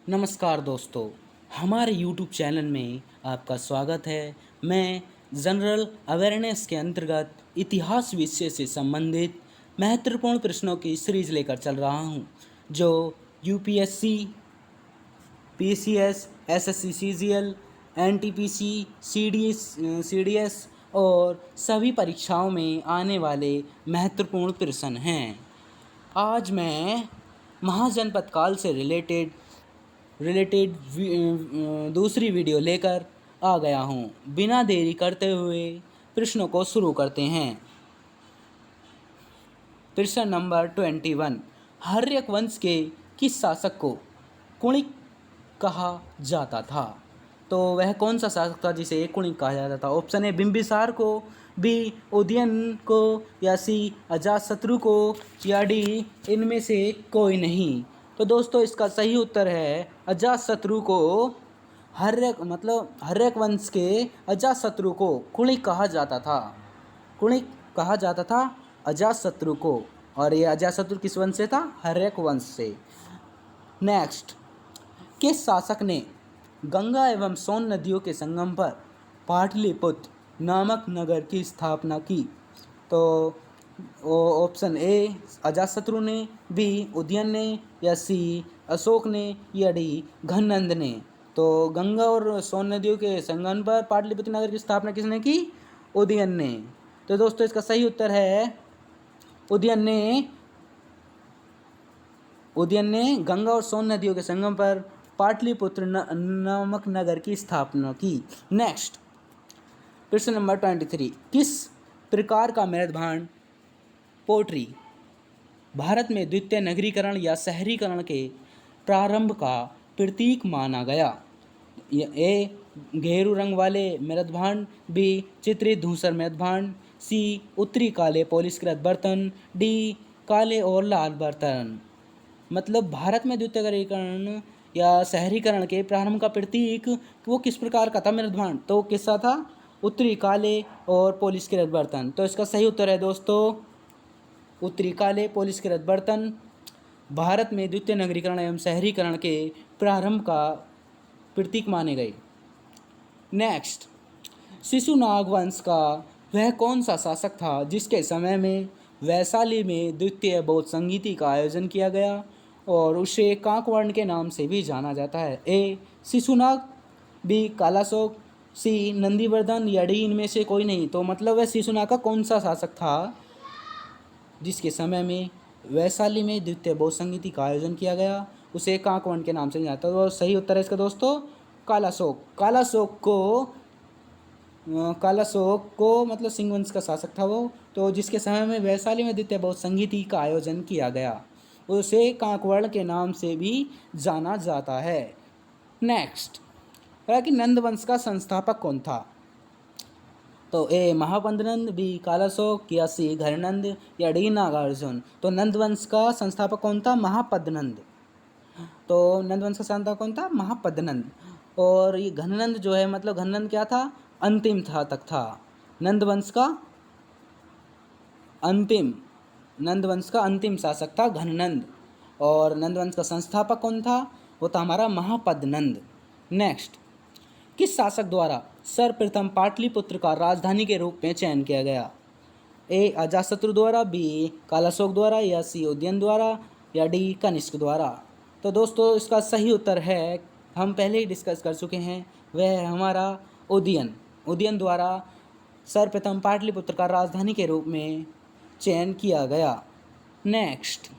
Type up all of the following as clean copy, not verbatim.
नमस्कार दोस्तों, हमारे YouTube चैनल में आपका स्वागत है। मैं जनरल अवेयरनेस के अंतर्गत इतिहास विषय से संबंधित महत्वपूर्ण प्रश्नों की सीरीज लेकर चल रहा हूं, जो UPSC, PCS, SSC CGL, NTPC, CDS और सभी परीक्षाओं में आने वाले महत्वपूर्ण प्रश्न हैं। आज मैं महाजनपद काल से रिलेटेड दूसरी वीडियो लेकर आ गया हूँ। बिना देरी करते हुए प्रश्नों को शुरू करते हैं। प्रश्न नंबर 21, हर्यक वंश के किस शासक को कुणिक कहा जाता था? तो वह कौन सा शासक था जिसे कुणिक कहा जाता था? ऑप्शन ए बिंबिसार को, बी उदयन को, या सी अजातशत्रु को, या डी इनमें से कोई नहीं। तो दोस्तों इसका सही उत्तर है अजातशत्रु को। हर्यक वंश के अजातशत्रु को कुणिक कहा जाता था। कुणिक कहा जाता था अजातशत्रु को, और ये अजातशत्रु किस वंश से था? हर्यक वंश से। नेक्स्ट, किस शासक ने गंगा एवं सोन नदियों के संगम पर पाटलिपुत्र नामक नगर की स्थापना की? तो ऑप्शन ए अजातशत्रु ने, बी उदयन ने, या सी अशोक ने, या डी घननंद ने। तो गंगा और सोन नदियों के संगम पर पाटलिपुत्र नगर की स्थापना किसने की? उदयन ने। तो दोस्तों इसका सही उत्तर है उदयन ने गंगा और सोन नदियों के संगम पर पाटलिपुत्र नामक नगर की स्थापना की। नेक्स्ट, प्रश्न नंबर 23, किस प्रकार का मेरुदंड पोट्री भारत में द्वितीय नगरीकरण या शहरीकरण के प्रारंभ का प्रतीक माना गया? ए घेरू रंग वाले मेरुदंड, बी चित्रित धूसर मेरुदंड, सी उत्तरी काले पॉलिशकृत बर्तन, डी काले और लाल बर्तन। मतलब भारत में द्वितीय नगरीकरण या शहरीकरण के प्रारंभ का प्रतीक वो किस प्रकार का था मेरुदंड? तो किसका था? उत्तरी काले और पॉलिशकृत बर्तन। तो इसका सही उत्तर है दोस्तों उत्तरी काले पॉलिशकृत बर्तन भारत में द्वितीय नगरीकरण एवं शहरीकरण के प्रारंभ का प्रतीक माने गए। नेक्स्ट, शिशुनाग वंश का वह कौन सा शासक था जिसके समय में वैशाली में द्वितीय बौद्ध संगीति का आयोजन किया गया और उसे कांकवर्ण के नाम से भी जाना जाता है? ए शिशुनाग, बी कालाशोक, सी नंदीवर्धन, या डी इनमें से कोई नहीं। तो मतलब वह शिशुनाग का कौन सा शासक था जिसके समय में वैशाली में द्वितीय बौद्ध संगीति का आयोजन किया गया, उसे कांकवर्ण के नाम से जाना जाता है? तो सही उत्तर है इसका दोस्तों कालाशोक। कालाशोक को मतलब सिंह वंश का शासक था वो, तो जिसके समय में वैशाली में द्वितीय बौद्ध संगीति का आयोजन किया गया, उसे कांकवर्ण के नाम से भी जाना जाता है। नेक्स्ट, कि नंद वंश का संस्थापक कौन था? तो ए महापद्नंद, बी कालाशोक, या सी घननंद, या डी नागार्जुन। तो नंद वंश का संस्थापक कौन था? महापद्नंद। तो नंद वंश का संस्थापक कौन था? महापद्नंद। और ये घननंद जो है मतलब घननंद क्या था? अंतिम तक था। नंद वंश का अंतिम शासक था घननंद, और नंद वंश का संस्थापक कौन था? वो था हमारा महापद्नंद। नेक्स्ट, किस शासक द्वारा सर्वप्रथम पाटलिपुत्र का राजधानी के रूप में चयन किया गया? ए अजातशत्रु द्वारा, बी कालाशोक द्वारा, या सी उदयन द्वारा, या डी कनिष्क द्वारा। तो दोस्तों इसका सही उत्तर है, हम पहले ही डिस्कस कर चुके हैं, वह है हमारा उदयन द्वारा सर्वप्रथम पाटलिपुत्र का राजधानी के रूप में चयन किया गया। नेक्स्ट,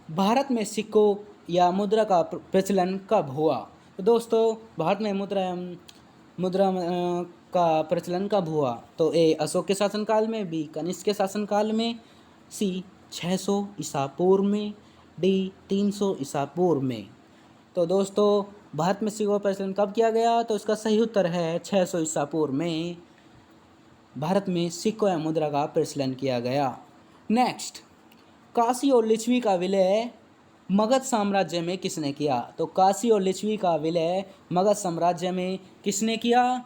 भारत में सिक्कों या मुद्रा का प्रचलन कब हुआ? तो दोस्तों भारत में मुद्रा का प्रचलन कब हुआ? तो ए अशोक के शासनकाल में, बी कनिष्क के शासनकाल में, सी 600 ईसा पूर्व में, डी 300 ईसा पूर्व में। तो दोस्तों भारत में सिक्कों का प्रचलन कब किया गया? तो इसका सही उत्तर है 600 ईसा पूर्व में भारत में सिक्कों या मुद्रा का प्रचलन किया गया। नेक्स्ट, काशी और लिच्छवी का विलय मगध साम्राज्य में किसने किया? तो काशी और लिच्छवी का विलय मगध साम्राज्य में किसने किया?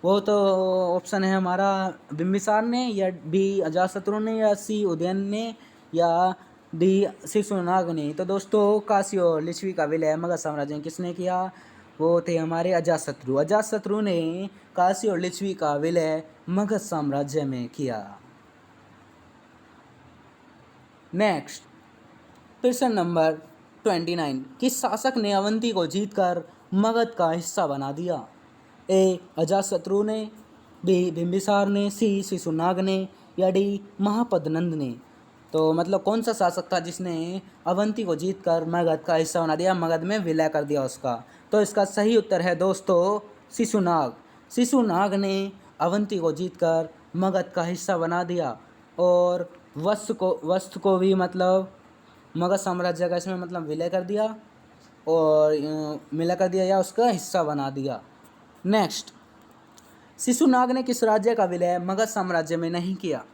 वो तो ऑप्शन है हमारा बिंबिसार ने, या बी अजातशत्रु ने, या सी उदयन ने, या डी शिशुनाग ने। तो दोस्तों काशी और लिच्छवी का विलय मगध साम्राज्य में किसने किया? वो थे हमारे अजातशत्रु। अजातशत्रु ने काशी और लिच्छवी का विलय मगध साम्राज्य में किया। नेक्स्ट प्रश्न नंबर 29, किस शासक ने अवंती को जीतकर मगध का हिस्सा बना दिया? ए अजातशत्रु ने, बी बिंबिसार ने, सी शिशुनाग ने, या डी महापद्नंद ने। तो मतलब कौन सा शासक था जिसने अवंती को जीतकर मगध का हिस्सा बना दिया, मगध में विलय कर दिया उसका? तो इसका सही उत्तर है दोस्तों शिशुनाग। शिशुनाग ने अवंती को जीतकर मगध का हिस्सा बना दिया और वस्त को भी मतलब मगध साम्राज्य का इसमें मतलब विलय कर दिया और मिला कर दिया या उसका हिस्सा बना दिया। नेक्स्ट, शिशुनाग ने किस राज्य का विलय मगध साम्राज्य में नहीं किया?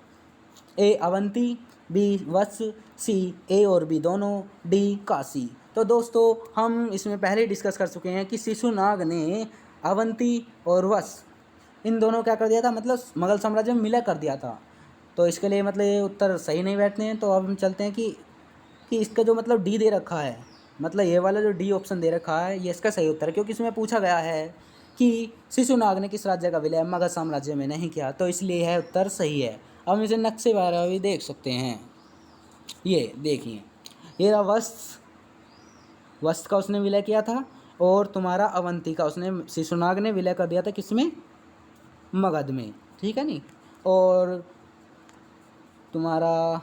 ए अवंती, बी वत्स, सी ए और बी दोनों, डी काशी। तो दोस्तों हम इसमें पहले ही डिस्कस कर चुके हैं कि शिशुनाग ने अवंती और वत्स इन दोनों क्या कर दिया था, मतलब मुगल साम्राज्य में मिला कर दिया था। तो इसके लिए मतलब ये उत्तर सही नहीं बैठते हैं। तो अब हम चलते हैं कि इसका जो मतलब डी दे रखा है, मतलब ये वाला जो डी ऑप्शन दे रखा है ये इसका सही उत्तर है, क्योंकि इसमें पूछा गया है कि शिशुनाग ने किस राज्य का विलय मगध साम्राज्य में नहीं किया, तो इसलिए यह उत्तर सही है। अब हम इसे नक्शे वगैरह भी देख सकते हैं। ये देखिए, ये रहा वस्त का उसने विलय किया था और तुम्हारा अवंती का उसने शिशुनाग ने विलय कर दिया था किसमें, मगध में, ठीक है नी। और तुम्हारा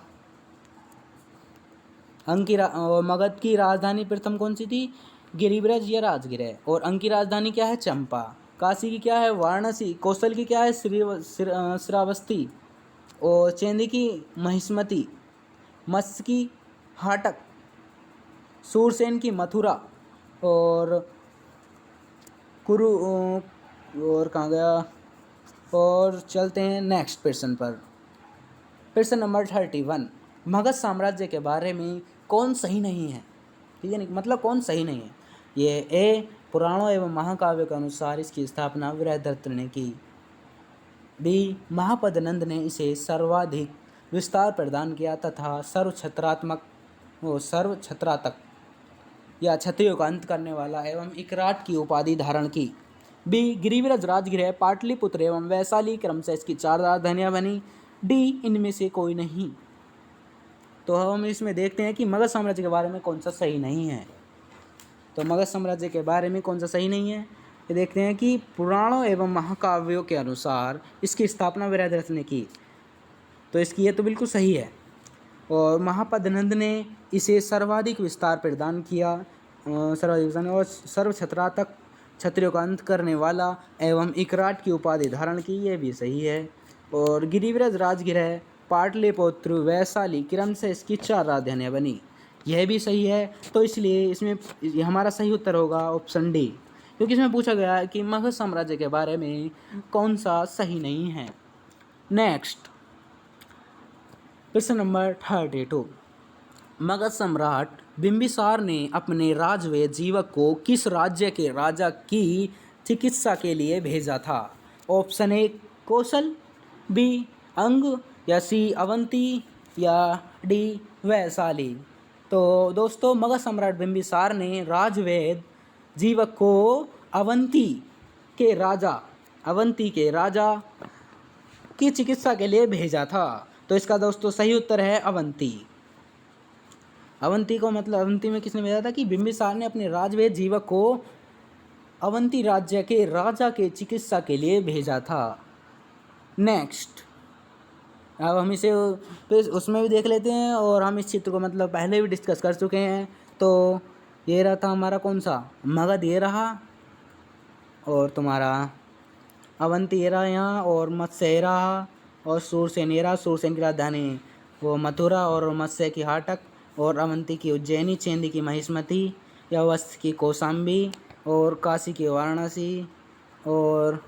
मगध की राजधानी प्रथम कौन सी थी, गिरिब्रज या राजगिरह, और अंक की राजधानी क्या है, चंपा। काशी की क्या है, वाराणसी। कौशल की क्या है, श्रावस्ती। और चेंदी की महिष्मति। मत्स्य की हाटक। सूरसेन की मथुरा। और कुरु और कहाँ गया। और चलते हैं नेक्स्ट प्रश्न पर। प्रश्न नंबर 31, मगध साम्राज्य के बारे में कौन सही नहीं है, ठीक है, नहीं मतलब कौन सही नहीं है। ये ए पुराणों एवं महाकाव्य के अनुसार इसकी स्थापना वीरभद्र ने की। बी महापद्नंद ने इसे सर्वाधिक विस्तार प्रदान किया तथा सर्वछत्रातक या क्षत्रियों का अंत करने वाला एवं इकराट की उपाधि धारण की। बी गिरिब्रज, राजगृह, पाटलिपुत्र एवं वैशाली क्रमशः इसकी 4 राजधानियाँ बनी। डी इनमें से कोई नहीं। तो हम इसमें देखते हैं कि मगध साम्राज्य के बारे में कौन सा सही नहीं है। तो मगध साम्राज्य के बारे में कौन सा सही नहीं है, ये देखते हैं कि पुराणों एवं महाकाव्यों के अनुसार इसकी स्थापना वीरभद्र ने की। तो इसकी ये तो बिल्कुल सही है। और महापद्नंद ने इसे सर्वाधिक विस्तार प्रदान किया, और सर्वछत्रातक क्षत्रियों का अंत करने वाला एवं इकराट की उपाधि धारण की, ये भी सही है। और गिरिब्रज, राजगृह, पाटलिपुत्र, वैशाली क्रम से इसकी 4 राजधानियाँ बनी, यह भी सही है। तो इसलिए इसमें हमारा सही उत्तर होगा ऑप्शन डी, क्योंकि इसमें पूछा गया है कि मगध साम्राज्य के बारे में कौन सा सही नहीं है। नेक्स्ट प्रश्न नंबर 32, मगध सम्राट बिंबिसार ने अपने राजवेद जीवक को किस राज्य के राजा की चिकित्सा के लिए भेजा था? ऑप्शन ए कौशल, बी अंग, या सी अवंती, या डी वैशाली। तो दोस्तों मगध सम्राट बिंबिसार ने राजवेद जीवक को अवंती के राजा की चिकित्सा के लिए भेजा था। तो इसका दोस्तों सही उत्तर है अवंती। अवंती को मतलब अवंती में किसने भेजा था कि बिंबिसार ने अपने राजवेद जीवक को अवंती राज्य के राजा के चिकित्सा के लिए भेजा था। नेक्स्ट, अब हम इसे तो उसमें भी देख लेते हैं और हम इस चित्र को मतलब पहले भी डिस्कस कर चुके हैं। तो ये रहा था हमारा कौन सा, मगध ये रहा, और तुम्हारा अवंती ये रहा यहाँ, और मत्स्य ये रहा, और सूरसेन ये रहा। सूरसेन की राजधानी वो मथुरा और मत्स्य की हाटक, और अवंती की उज्जैनी, चेंदी की महिष्मति, या वत्स की कौशाम्बी, और काशी की वाराणसी, और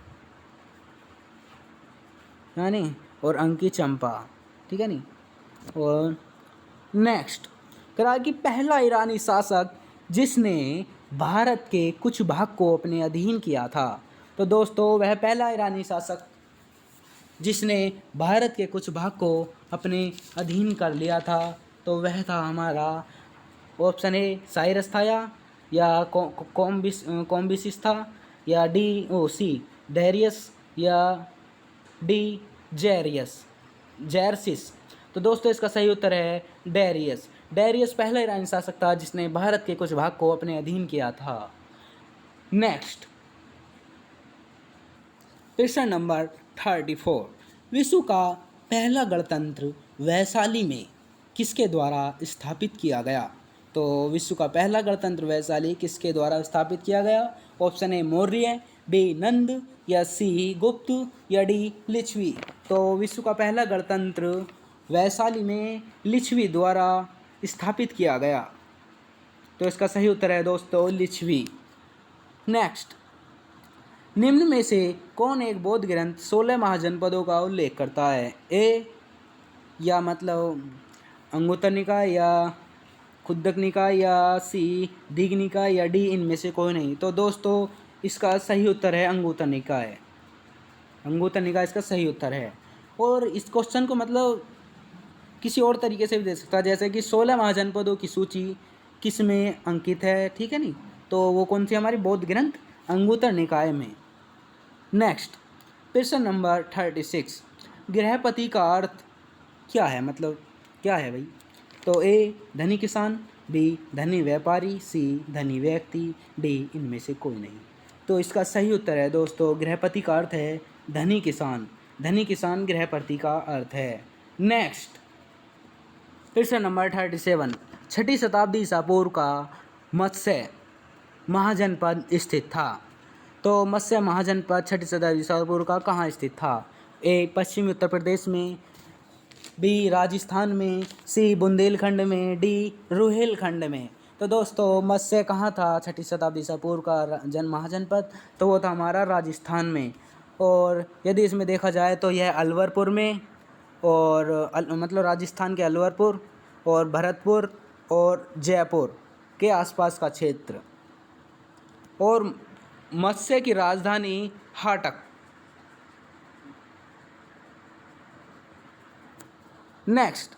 है नी, और अंक की चंपा, ठीक है नी। और नेक्स्ट करा कि पहला ईरानी शासक जिसने भारत के कुछ भाग को अपने अधीन किया था। तो दोस्तों वह पहला ईरानी शासक जिसने भारत के कुछ भाग को अपने अधीन कर लिया था तो वह था हमारा ऑप्शन ए साइरस था, या कॉम्बिसिस था, या सी डेरियस, या डी जैरसिस। तो दोस्तों इसका सही उत्तर है डेरियस। डेरियस पहला ईरानी शासक था जिसने भारत के कुछ भाग को अपने अधीन किया था। नेक्स्ट, प्रश्न नंबर 34, विश्व का पहला गणतंत्र वैशाली में किसके द्वारा स्थापित किया गया? तो विश्व का पहला गणतंत्र वैशाली किसके द्वारा स्थापित किया गया? ऑप्शन ए मौर्य, बी नंद, या सी गुप्त, या डी लिच्छवी। तो विश्व का पहला गणतंत्र वैशाली में लिच्छवी द्वारा स्थापित किया गया। तो इसका सही उत्तर है दोस्तों लिच्छवी। नेक्स्ट, निम्न में से कौन एक बौद्ध ग्रंथ 16 महाजनपदों का उल्लेख करता है? ए या मतलब अंगुत्तर निकाय, या खुद्दक निकाय, या सी दीघ निकाय, या डी इनमें से कोई नहीं। तो दोस्तों इसका सही उत्तर है अंगुत्तर निकाय। अंगुत्तर निकाय इसका सही उत्तर है। और इस क्वेश्चन को मतलब किसी और तरीके से भी दे सकता है, जैसे कि 16 महाजनपदों की सूची किस में अंकित है, ठीक है नहीं? तो वो कौन सी हमारी बौद्ध ग्रंथ अंगुत्तर निकाय में। नेक्स्ट, प्रश्न नंबर 36, गृहपति का अर्थ क्या है? मतलब क्या है भाई? तो ए धनी किसान, बी धनी व्यापारी, सी धनी व्यक्ति, डी इनमें से कोई नहीं। तो इसका सही उत्तर है दोस्तों गृहपति का अर्थ है धनी किसान। धनी किसान गृहपति का अर्थ है। नेक्स्ट, प्रश्न नंबर 37, छठी शताब्दी ईसा पूर्व का मत्स्य महाजनपद स्थित था। तो मत्स्य महाजनपद छठी शताब्दी ईसा पूर्व का कहाँ स्थित था? ए पश्चिमी उत्तर प्रदेश में, बी राजस्थान में, सी बुंदेलखंड में, डी रुहेलखंड में। तो दोस्तों मत्स्य कहाँ था छठी शताब्दी ईसा पूर्व का महाजनपद? तो वो था हमारा राजस्थान में। और यदि इसमें देखा जाए तो यह अलवरपुर में, और मतलब राजस्थान के अलवरपुर और भरतपुर और जयपुर के आसपास का क्षेत्र। और मत्स्य की राजधानी हाटक। नेक्स्ट,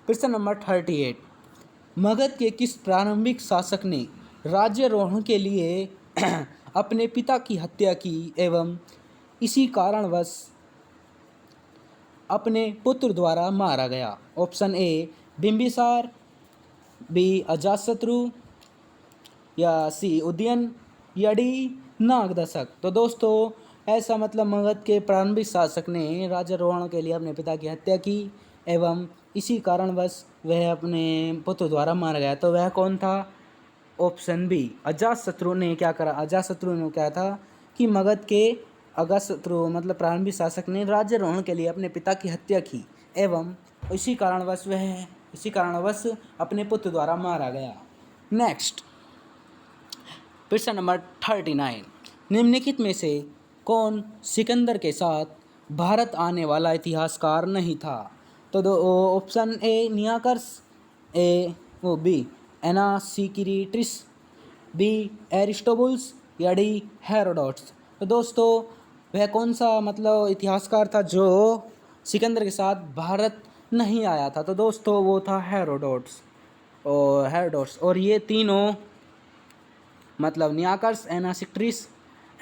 प्रश्न नंबर 38, मगध के किस प्रारंभिक शासक ने राज्यारोहण के लिए अपने पिता की हत्या की एवं इसी कारणवश अपने पुत्र द्वारा मारा गया? Option A Bimbisara, B Ajatashatru, या सी उदयन, या डी नागदशक। तो दोस्तों ऐसा मतलब मगध के प्रारंभिक शासक ने राज्यारोहण के लिए अपने पिता की हत्या की एवं इसी कारणवश वह अपने पुत्र द्वारा मारा गया। तो वह कौन था? ऑप्शन बी अजातशत्रु ने क्या करा? अजातशत्रु ने क्या था कि मगध के अजातशत्रु मतलब प्रारंभिक शासक ने राज्यारोहण के लिए अपने पिता की हत्या की एवं इसी कारणवश अपने पुत्र द्वारा मारा गया। नेक्स्ट, प्रश्न नंबर 39, निम्नलिखित में से कौन सिकंदर के साथ भारत आने वाला इतिहासकार नहीं था? तो ऑप्शन ए नियाकर्स, बी एनासीक्रीटिस, बी एरिस्टोबुल्स, या डी हेरोडोटस। तो दोस्तों वह कौन सा मतलब इतिहासकार था जो सिकंदर के साथ भारत नहीं आया था? तो दोस्तों वो था हेरोडोटस। और ये तीनों मतलब नियाकर्स,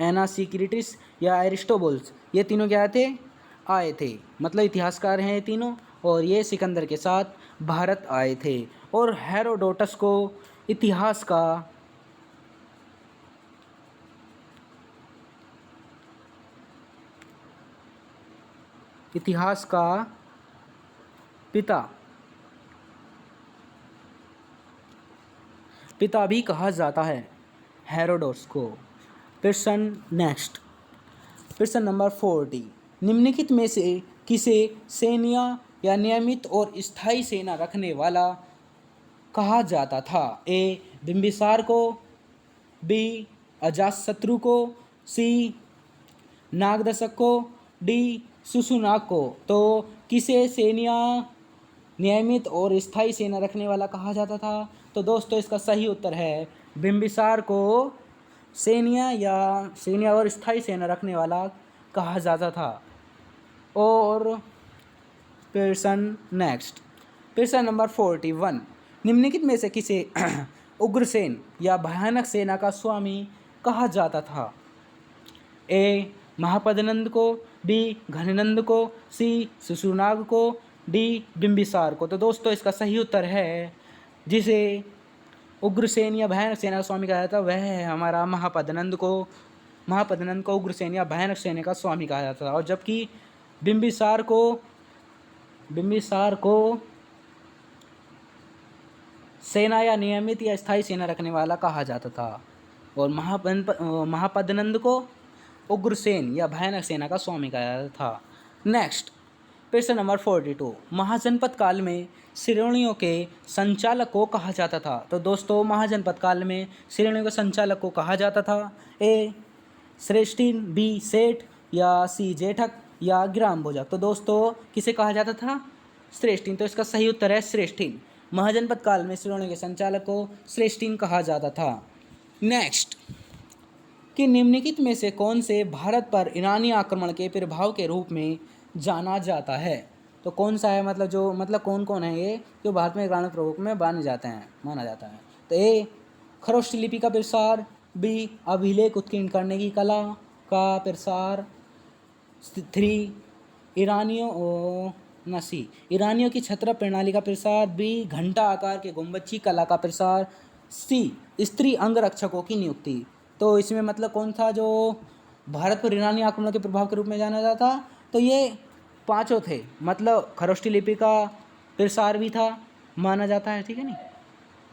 एनासीक्रीटिस या एरिस्टोबुल्स, ये तीनों क्या थे? आए थे, मतलब इतिहासकार हैं ये तीनों, और ये सिकंदर के साथ भारत आए थे। और हेरोडोटस को इतिहास का पिता भी कहा जाता है, हेरोडोटस को। नेक्स्ट, प्रश्न नंबर 40, निम्नलिखित में से किसे सेना या नियमित और स्थायी सेना रखने वाला कहा जाता था? ए बिंबिसार को, बी अजातशत्रु को, सी नागदशक को, डी सुसुनाक को। तो किसे सेना नियमित और स्थायी सेना रखने वाला कहा जाता था? तो दोस्तों इसका सही उत्तर है बिंबिसार को सेना और स्थायी सेना रखने वाला कहा जाता था। और प्रश्न नेक्स्ट, प्रश्न नंबर 41, निम्नलिखित में से किसे उग्रसेन या भयानक सेना का स्वामी कहा जाता था? ए महापद्नंद को, बी घननंद को, सी शिशुनाग को, डी बिंबिसार को। तो दोस्तों इसका सही उत्तर है जिसे उग्रसेन या भयानक सेना का स्वामी कहा जाता है वह है हमारा महापद्नंद को। महापद्नंद को उग्रसेन या भयानक सेना का स्वामी कहा जाता था, और जबकि बिंबिसार को सेना या नियमित या स्थायी सेना रखने वाला कहा जाता था, और महापद्नंद को उग्रसेन या भयानक सेना का स्वामी कहा जाता था। नेक्स्ट प्रश्न नंबर 42, महाजनपद काल में श्रेणियों के संचालक को कहा जाता था? तो दोस्तों महाजनपद काल में श्रेणियों के संचालक को कहा जाता था ए श्रेष्ठीन, बी सेठ, या सी जेठक, या ग्राम भोजक। तो दोस्तों किसे कहा जाता था? श्रेष्ठीन। तो इसका सही उत्तर है श्रेष्ठीन। महाजनपद काल में श्रेणियों के संचालक को श्रेष्ठीन कहा जाता था। नेक्स्ट, कि निम्नलिखित में से कौन से भारत पर ईरानी आक्रमण के प्रभाव के रूप में जाना जाता है? तो कौन सा है, मतलब कौन कौन है ये जो भारत में ईरानी प्रभाव में माना जाता है? तो ए खरोष्ट लिपि का प्रसार, बी अभिलेख उत्कीर्ण करने की कला का प्रसार, 3 ईरानियों की छत्र प्रणाली का प्रसार, बी घंटा आकार के गुंबद की कला का प्रसार, सी स्त्री अंगरक्षकों की नियुक्ति। तो इसमें मतलब कौन था जो भारत पर ईरानी आक्रमण के प्रभाव के रूप में जाना जाता? तो ये पांचों थे, मतलब खरोष्टी लिपि का प्रसार भी था माना जाता है, ठीक है नहीं,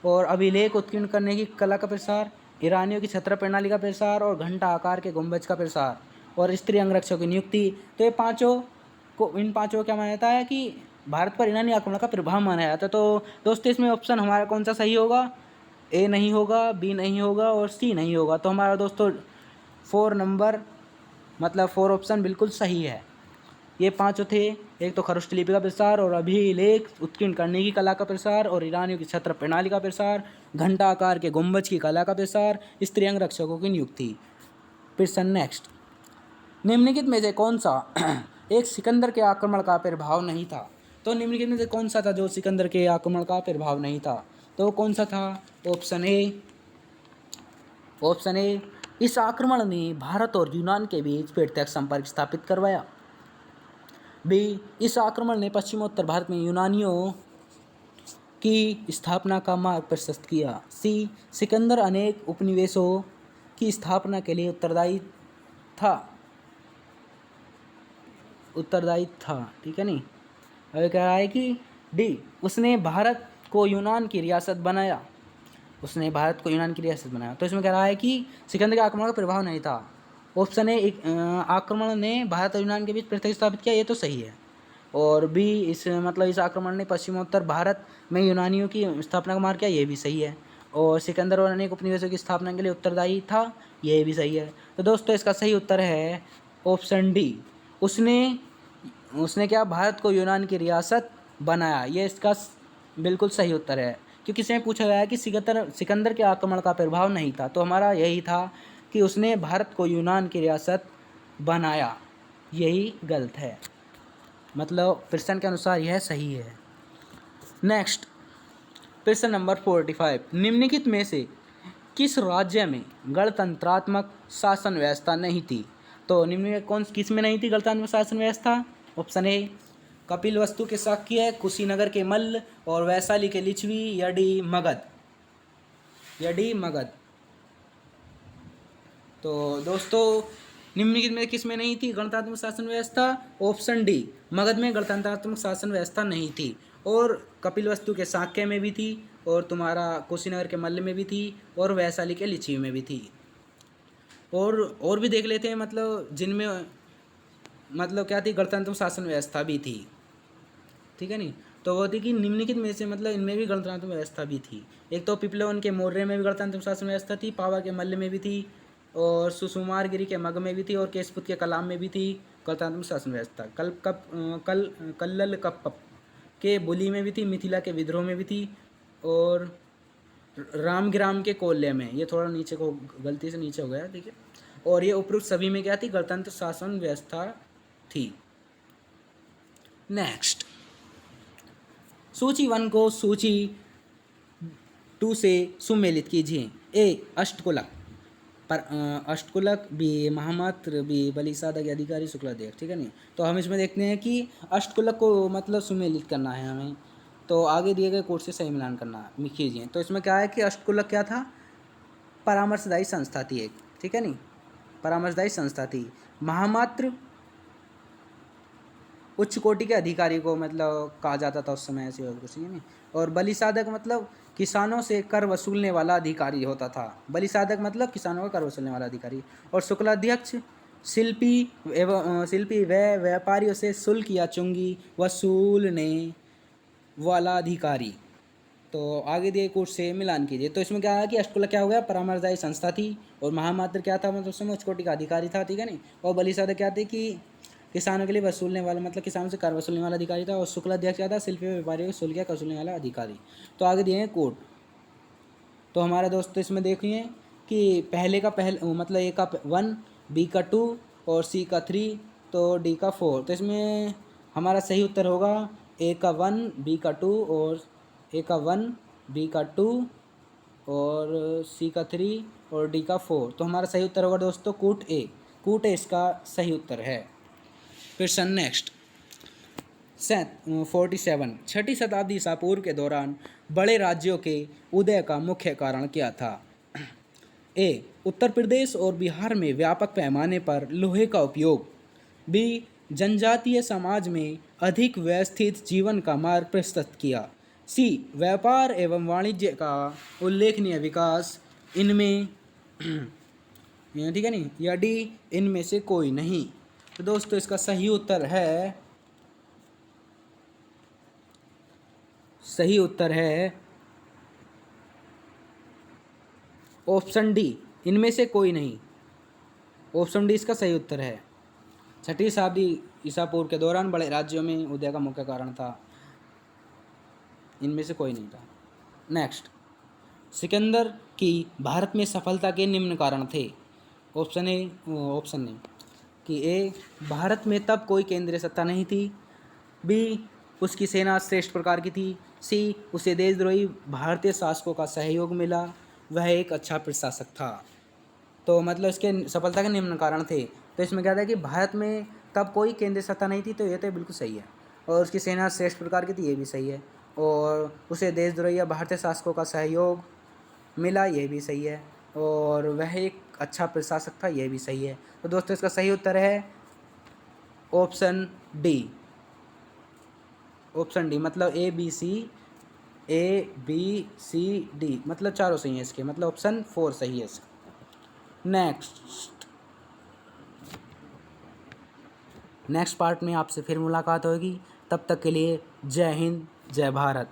और अभिलेख उत्कीर्ण करने की कला का प्रसार, ईरानियों की छत्र प्रणाली का प्रसार, और घंटा आकार के गुंबज का प्रसार, और स्त्री अंगरक्षकों की नियुक्ति। तो ये इन पांचों को क्या माना जाता है कि भारत पर ईरानी आक्रमण का प्रभाव माना जाता है। तो दोस्तों इसमें ऑप्शन हमारा कौन सा सही होगा? ए नहीं होगा, बी नहीं होगा, और सी नहीं होगा। तो हमारा दोस्तों 4 ऑप्शन बिल्कुल सही है। ये पांचों थे, एक तो खरोष्ट लिपि का प्रसार, और अभिलेख उत्कीर्ण करने की कला का प्रसार, और ईरानियों की छत्र प्रणाली का प्रसार, घंटा आकार के गुंबज की कला का प्रसार, स्त्री अंगरक्षकों की नियुक्ति। प्रश्न नेक्स्ट, निम्नलिखित में से कौन सा एक सिकंदर के आक्रमण का प्रभाव नहीं था? तो निम्नलिखित में से कौन सा था जो सिकंदर के आक्रमण का प्रभाव नहीं था? तो कौन सा था? ऑप्शन ए इस आक्रमण ने भारत और यूनान के बीच प्रत्यक्ष संपर्क स्थापित करवाया, बी इस आक्रमण ने पश्चिमोत्तर भारत में यूनानियों की स्थापना का मार्ग प्रशस्त किया, सी सिकंदर अनेक उपनिवेशों की स्थापना के लिए उत्तरदायी था, ठीक है नहीं। अब कह रहा है कि डी उसने भारत को यूनान की रियासत बनाया। तो इसमें कह रहा है कि सिकंदर के आक्रमण का प्रभाव नहीं था। ऑप्शन ए आक्रमण ने भारत और यूनान के बीच प्रत्यक्ष स्थापित किया, ये तो सही है, और बी इस आक्रमण ने पश्चिमोत्तर भारत में यूनानियों की स्थापना का मार्ग किया, ये भी सही है, और सिकंदर और अनेक उपनिवेशों की स्थापना के लिए उत्तरदायी था, ये भी सही है। तो दोस्तों इसका सही उत्तर है ऑप्शन डी, उसने क्या भारत को यूनान की रियासत बनाया, ये इसका बिल्कुल सही उत्तर है। क्योंकि इसमें पूछा गया है कि सिकंदर के आक्रमण का प्रभाव नहीं था, तो हमारा यही था कि उसने भारत को यूनान की रियासत बनाया, यही गलत है, मतलब प्रश्न के अनुसार यह सही है। नेक्स्ट प्रश्न नंबर 45, निम्नलिखित में से किस राज्य में गणतंत्रात्मक शासन व्यवस्था नहीं थी? तो निम्न किस में नहीं थी गणतंत्रात्मक शासन व्यवस्था? ऑप्शन ए कपिलवस्तु के शाक्य, कुशीनगर के मल्ल, और वैशाली के लिच्छवी, या डी मगध। तो दोस्तों निम्नलिखित में किस में नहीं थी गणतंत्रात्मक शासन व्यवस्था? ऑप्शन डी मगध में गणतंत्रात्मक शासन व्यवस्था नहीं थी, और कपिलवस्तु के शाक्य में भी थी, और तुम्हारा कुशीनगर के मल्ल में भी थी, और वैशाली के लिच्छवी में भी थी। और भी देख लेते हैं, मतलब जिनमें क्या थी गणतंत्र शासन व्यवस्था भी थी, ठीक है नहीं। तो वो थी कि निम्नलिखित में से इनमें भी गणतंत्र व्यवस्था भी थी। एक तो पिपलवन के मौर्य में भी गणतंत्र शासन व्यवस्था थी, पावा के मल्ल में भी थी, और सुसुमारगिरी के मग में भी थी, और केशपुत के कलाम में भी थी गणतंत्र शासन व्यवस्था। कल्लल कप्प के बुली में भी थी, मिथिला के विद्रोह में भी थी, और रामग्राम के कोल्य में, ये थोड़ा नीचे को गलती से नीचे हो गया, ठीक है, और ये उपरोक्त सभी में क्या थी गणतंत्र शासन व्यवस्था थी। नेक्स्ट सूची 1 को सूची 2 से सुमेलित कीजिए। ए अष्टकुलक पर अष्टकुलक, बी महामात्र, बी बलिसाधक अधिकारी शुक्लाध्यक्ष, ठीक है नहीं। तो हम इसमें देखते हैं कि अष्टकुलक को मतलब सुमेलित करना है हमें, तो आगे दिए गए कोड से सही मिलान करना कीजिए। तो इसमें क्या है कि अष्टकुलक क्या था, परामर्शदायी संस्था थी एक, ठीक है नहीं, परामर्शदायी संस्था थी। महामात्र उच्च कोटि के अधिकारी को मतलब कहा जाता था उस समय, ऐसे कुछ, ठीक है नहीं। और बलिसाधक मतलब किसानों से कर वसूलने वाला अधिकारी होता था। बलिसाधक मतलब किसानों का कर वसूलने वाला अधिकारी। और शुक्लाध्यक्ष शिल्पी व व्यापारियों से शुल्क या चुंगी वसूलने वाला अधिकारी। तो आगे दिए कोड से मिलान कीजिए। तो इसमें क्या है कि अष्टकुलक क्या हो गया, परामर्शदायी संस्था थी। और महामात्र क्या था, मतलब उस समय उच्च कोटि का अधिकारी था, ठीक है नहीं। और बलिसाधक क्या थे कि किसानों के लिए वसूलने वाला, मतलब किसानों से कर वसूलने वाला अधिकारी था। और शुक्लाध्यक्ष क्या था, शिल्पी व्यापारियों से शुल्क या वसूलने वाला अधिकारी। तो आगे दिए हैं कोड। तो हमारा दोस्त इसमें देखिए कि पहले का मतलब ए का 1, बी का 2 और सी का 3, तो डी का 4। तो इसमें हमारा सही उत्तर होगा ए का 1, बी का 2 और ए का 1, बी का 2 और सी का 3 और डी का 4। तो हमारा सही उत्तर होगा दोस्तों कूट ए। कूट ए इसका सही उत्तर है। Question next 47। छठी शताब्दी ईसा पूर्व के दौरान बड़े राज्यों के उदय का मुख्य कारण क्या था। ए उत्तर प्रदेश और बिहार में व्यापक पैमाने पर लोहे का उपयोग। बी जनजातीय समाज में अधिक व्यवस्थित जीवन का मार्ग प्रशस्त किया। सी व्यापार एवं वाणिज्य का उल्लेखनीय विकास इनमें ठीक है नहीं, या डी इनमें से कोई नहीं। तो दोस्तों इसका सही उत्तर है, सही उत्तर है ऑप्शन डी, इनमें से कोई नहीं। ऑप्शन डी इसका सही उत्तर है। छठी शताब्दी ईसा पूर्व के दौरान बड़े राज्यों में उदय का मुख्य कारण था, इनमें से कोई नहीं था। नेक्स्ट, सिकंदर की भारत में सफलता के निम्न कारण थे। ऑप्शन नहीं कि ए भारत में तब कोई केंद्रीय सत्ता नहीं थी। बी उसकी सेना श्रेष्ठ प्रकार की थी। सी उसे देशद्रोही भारतीय शासकों का सहयोग मिला, वह एक अच्छा प्रशासक था। तो मतलब इसके सफलता के निम्न कारण थे। तो इसमें क्या था कि भारत में तब कोई केंद्रीय सत्ता नहीं थी, तो ये तो बिल्कुल सही है। और उसकी सेना श्रेष्ठ प्रकार की थी, ये भी सही है। और उसे देशद्रोही या भारतीय शासकों का सहयोग मिला, ये भी सही है। और वह एक अच्छा प्रशासक था, ये भी सही है। तो दोस्तों इसका सही उत्तर है ऑप्शन डी। ऑप्शन डी मतलब ए बी सी डी मतलब चारों सही है इसके, मतलब ऑप्शन 4 सही है इसका। नेक्स्ट पार्ट में आपसे फिर मुलाकात होगी। तब तक के लिए जय हिंद, जय भारत।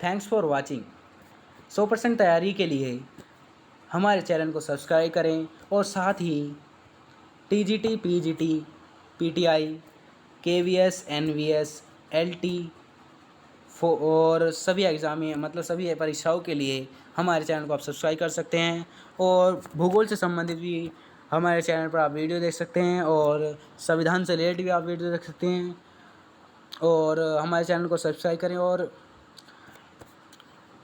Thanks for watching. 100% तैयारी के लिए हमारे चैनल को सब्सक्राइब करें और साथ ही TGT, PGT, PTI, KVS, NVS, LT और सभी एग्ज़ाम में मतलब सभी परीक्षाओं के लिए हमारे चैनल को आप सब्सक्राइब कर सकते हैं। और भूगोल से संबंधित भी हमारे चैनल पर आप वीडियो देख सकते हैं, और संविधान से रिलेटेड भी आप वीडियो देख सकते हैं। और हमारे चैनल को सब्सक्राइब करें और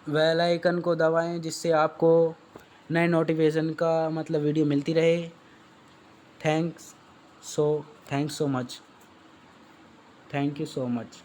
बेल आइकन को दबाएं, जिससे आपको नए नोटिफिकेशन का मतलब वीडियो मिलती रहे। Thanks so much. Thank you so much.